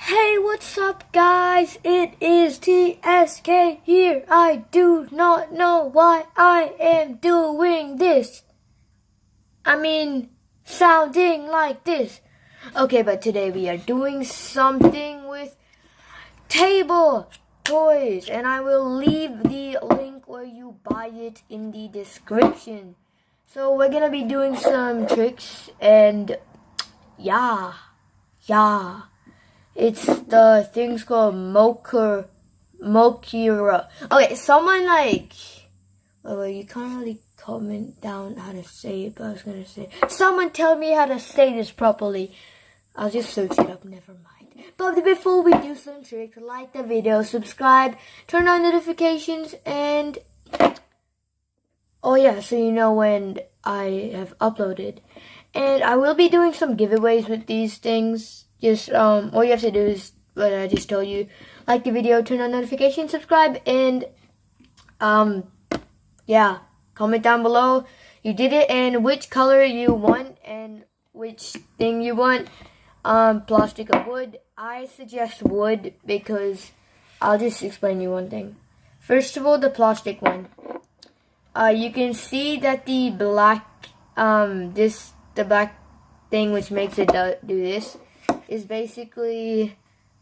Hey, what's up guys? It is TSK here. I do not know why I am doing this. Sounding like this. Okay, but today we are doing something with table toys, and I will leave the link where you buy it in the description. So we're gonna be doing some tricks, and yeah. It's the things called mokuru. Okay, someone you can't really comment down how to say it, but I was gonna say, someone tell me how to say this properly. I'll just search it up, never mind. But before we do some tricks, like the video, subscribe, turn on notifications, and oh yeah, so you know when I have uploaded. And I will be doing some giveaways with these things. Just all you have to do is what I just told you. Like the video, turn on notifications, subscribe, and yeah, comment down below you did it and which color you want and which thing you want. Plastic or wood. I suggest wood because I'll just explain you one thing. First of all, the plastic one. You can see that the black the black thing which makes it do this is basically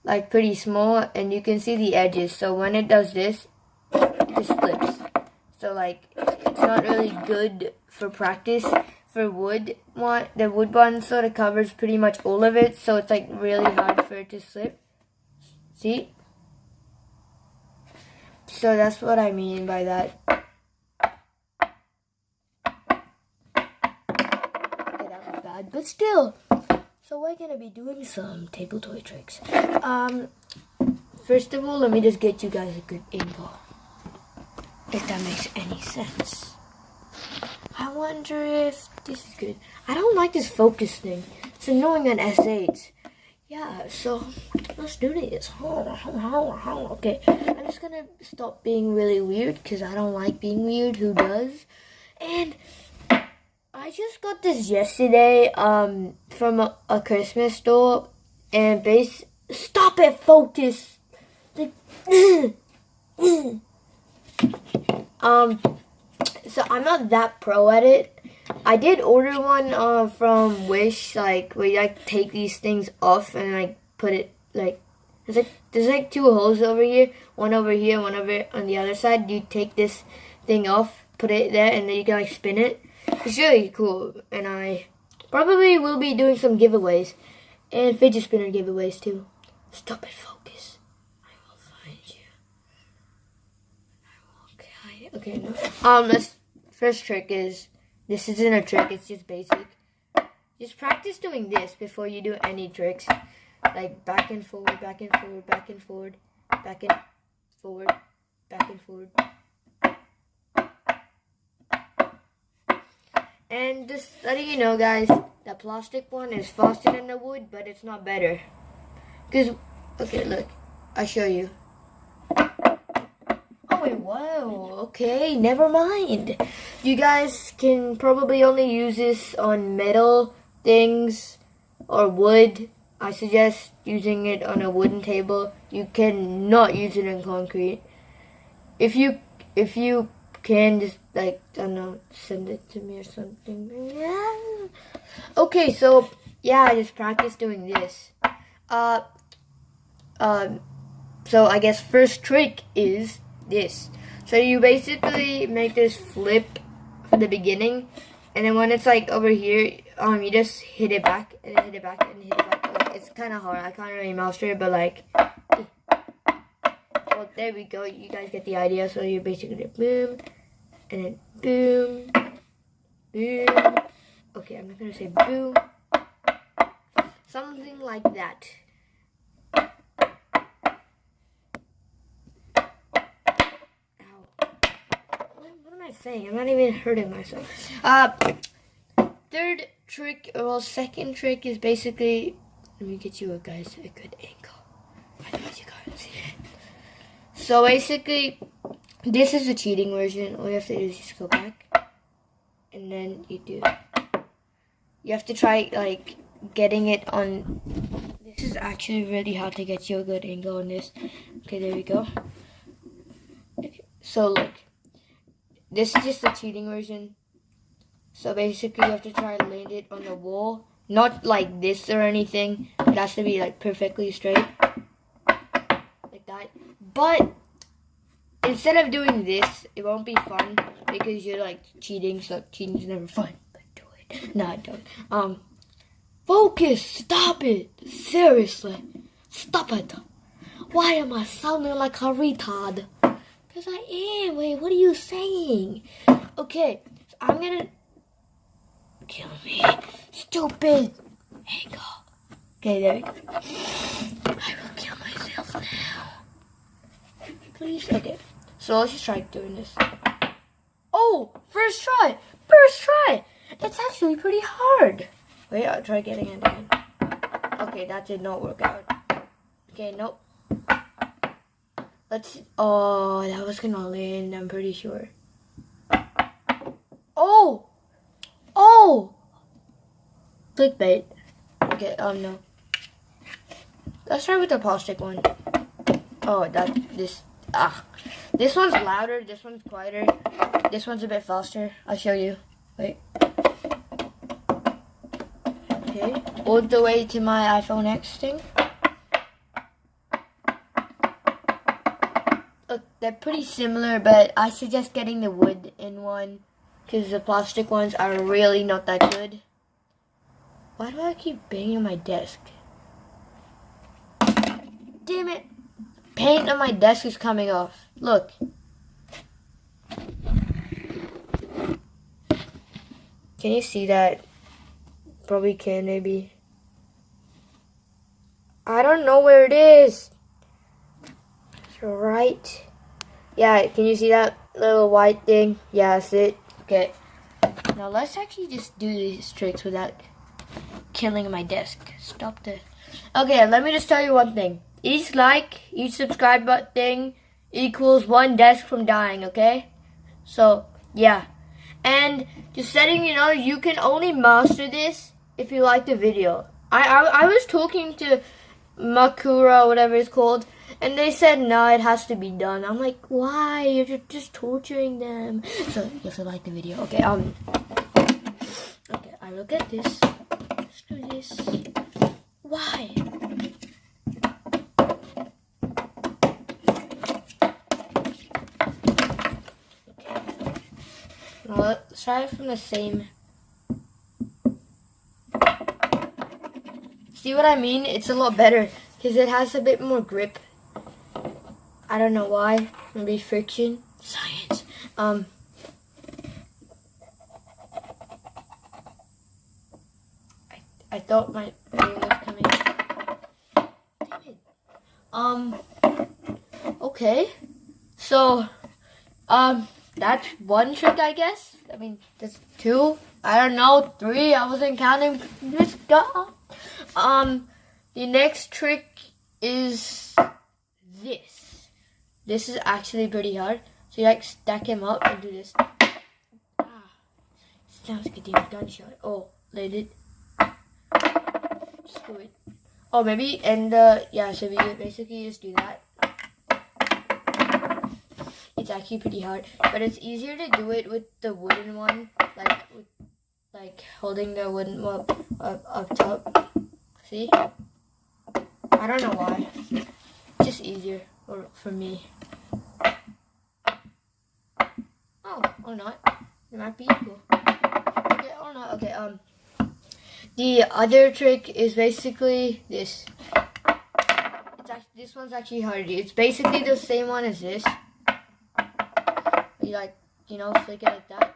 like pretty small, and you can see the edges. So when it does this, it just flips. So like it's not really good for practice. For wood one, the wood one sort of covers pretty much all of it, so it's like really hard for it to slip. See? So that's what I mean by that. Okay, that was bad, but still. So we're gonna be doing some table toy tricks. First of all, let me just get you guys a good angle, if that makes any sense. I wonder if this is good. I don't like this focus thing. It's annoying on S8s. Yeah, so let's do this. Okay, I'm just gonna stop being really weird because I don't like being weird. Who does? And I just got this yesterday from a Christmas store, and stop it, focus. So I'm not that pro at it. I did order one from Wish, like where you take these things off and put it there's two holes over here, one over here, one over on the other side. You take this thing off, put it there, and then you can spin it. It's really cool, and I probably will be doing some giveaways and fidget spinner giveaways too. Stop it, focus. I will find you. Okay, no. This first trick is, this isn't a trick, it's just basic. Just practice doing this before you do any tricks. Like back and forward, back and forward, back and forward, back and forward, back and forward. And just letting you know, guys, the plastic one is faster than the wood, but it's not better. Okay, look, I'll show you. Oh, wait, whoa, okay, never mind. You guys can probably only use this on metal things or wood. I suggest using it on a wooden table. You cannot use it in concrete. If you can, just I don't know, send it to me or something. Yeah. Okay, so yeah, just practice doing this. So I guess first trick is this. So you basically make this flip for the beginning, and then when it's over here, you just hit it back and hit it back and hit it back. It's kind of hard. I can't really master it, but well, there we go. You guys get the idea. So you basically boom, and then boom, boom. Okay, I'm not gonna say boom. Something like that. Ow. What am I saying? I'm not even hurting myself. Third trick, or second trick is basically, let me get you guys a good angle. Otherwise you can't see it. So basically, this is the cheating version. All you have to do is just go back, and then you have to try getting it on this This is actually really hard to get you a good angle on this. Okay, there we go. Okay, so look, this is just the cheating version. So basically you have to try to land it on the wall. Not like this or anything. It has to be like perfectly straight. Like that. But instead of doing this, it won't be fun because you're like cheating, so cheating's never fun. But do it. No, don't. Focus! Stop it! Seriously. Stop it. Why am I sounding like a retard? Because I am. Wait, what are you saying? Okay, so I'm gonna... Kill me. Stupid angle. Okay, there we go. I will kill myself now. Please? Okay, so let's just try doing this. Oh! First try! First try! It's actually pretty hard. Wait, I'll try getting it again. Okay, that did not work out. Okay, nope. Let's... Oh, that was gonna land, I'm pretty sure. Oh! Oh! Clickbait. Okay, no. Let's try with the plastic one. Oh, this one's louder, this one's quieter. This one's a bit faster. I'll show you. Wait. Okay, all the way to my iPhone X thing. Look, they're pretty similar, but I suggest getting the wood in one because the plastic ones are really not that good. Why do I keep banging my desk? Damn it! Paint on my desk is coming off. Look. Can you see that? Probably can, maybe. I don't know where it is. Right. Yeah, can you see that little white thing? Yeah, that's it. Okay. Now let's actually just do these tricks without killing my desk. Stop the... Okay, let me just tell you one thing. Each like, each subscribe button thing equals one desk from dying, okay? So, yeah. And just letting you know, you can only master this if you like the video. I was talking to Mokuru, whatever it's called, and they said, no, it has to be done. I'm like, why? You're just torturing them. So, you have to like the video. Okay, okay, I will get this. Let's do this. Why? Okay. Now, let's try it from the same. See what I mean? It's a lot better because it has a bit more grip. I don't know why. Maybe friction. Science. I thought my video was coming. Damn it. Okay. So, that's one trick, I guess. I mean, that's two. I don't know, 3. I wasn't counting this guy. The next trick is this. This is actually pretty hard. So you like stack him up and do this. Sounds like a damn gunshot. Oh, landed. Just do it. Oh, maybe, and yeah, so we basically just do that. It's actually pretty hard, but it's easier to do it with the wooden one, like holding the wooden one up top. See? I don't know why. It's just easier for me. Oh, or not. It might be equal. Okay, or not. Okay, the other trick is basically this. This one's actually harder. It's basically the same one as this. You like, you know, flick it like that.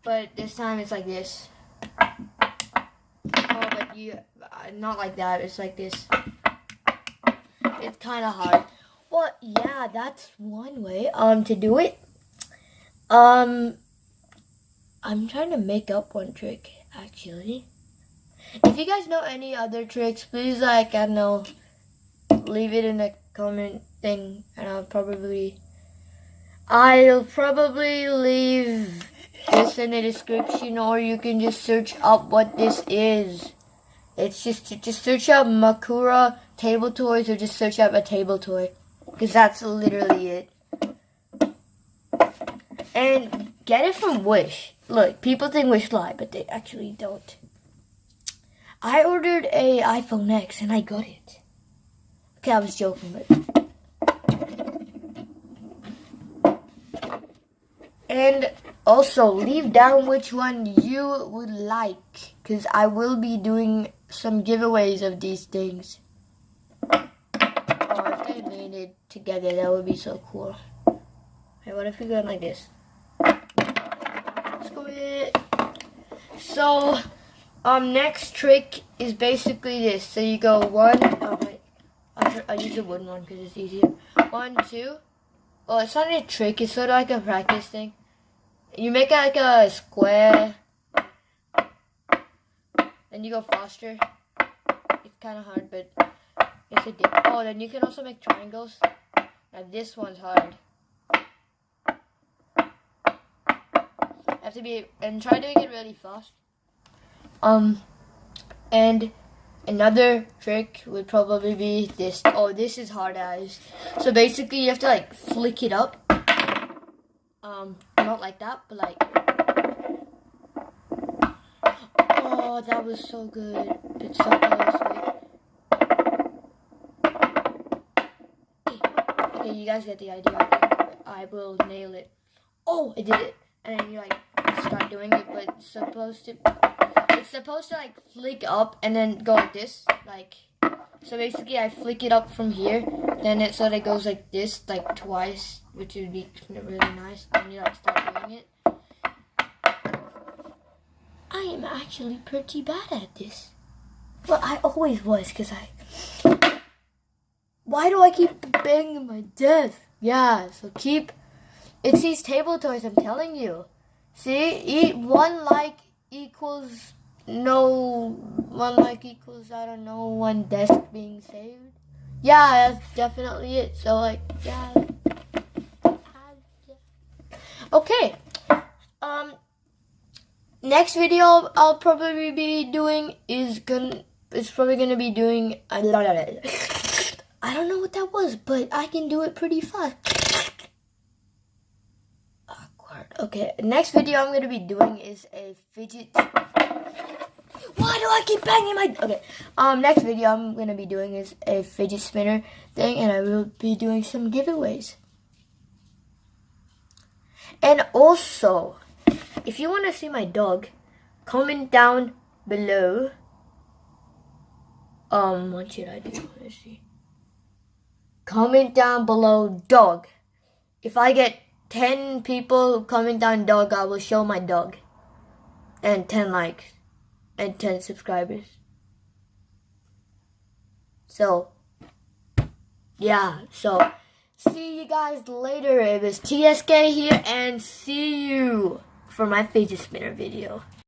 But this time it's like this. Oh, but you, not like that. It's like this. It's kind of hard. Well, yeah, that's one way to do it. I'm trying to make up one trick, actually. If you guys know any other tricks, please, like, I don't know, leave it in the comment thing, and I'll probably leave this in the description, or you can just search up what this is. It's just search up Mokuru table toys or just search up a table toy. Because that's literally it. And get it from Wish. Look, people think Wish lie, but they actually don't. I ordered a iPhone X and I got it. Okay, I was joking, but... And also, leave down which one you would like. Because I will be doing some giveaways of these things. Oh, if they made it together, that would be so cool. Hey, what if we go like this? Let's go with it. So, next trick is basically this. So you go 1, oh wait, I'll use the wooden one because it's easier. 1, 2. Oh, it's not a trick, it's sort of like a practice thing. You make it like a square. Then you go faster. It's kind of hard, but it's a dip. Oh, then you can also make triangles. Now this one's hard. Have to be, and try doing it really fast. And another trick would probably be this. Oh, this is hard as. So basically you have to like flick it up. Not like that, but like. Oh, that was so good. It's so close. Okay, you guys get the idea. I will nail it. Oh, I did it. And then you like start doing it, but it's supposed to like flick up and then go like this, like. So basically, I flick it up from here, then it sort of goes like this, like twice, which would be really nice. Then you like start doing it. I am actually pretty bad at this. Well, I always was, cause why do I keep banging my desk? Yeah, so it's these table toys, I'm telling you. See, 1 like equals no, 1 like equals, I don't know, 1 desk being saved. Yeah, that's definitely it. So like, yeah. Okay. Next video I'll probably be doing is probably gonna be doing I don't know what that was, but I can do it pretty fast. Okay, next video I'm going to be doing is a fidget. Why do I keep banging my... Okay, next video I'm going to be doing is a fidget spinner thing, and I will be doing some giveaways. And also, if you want to see my dog, comment down below. What should I do? Let's see. Comment down below dog. If I get 10 people who comment down dog, I will show my dog. And 10 likes. And 10 subscribers. So, yeah. So, see you guys later. It was TSK here, and see you for my fidget spinner video.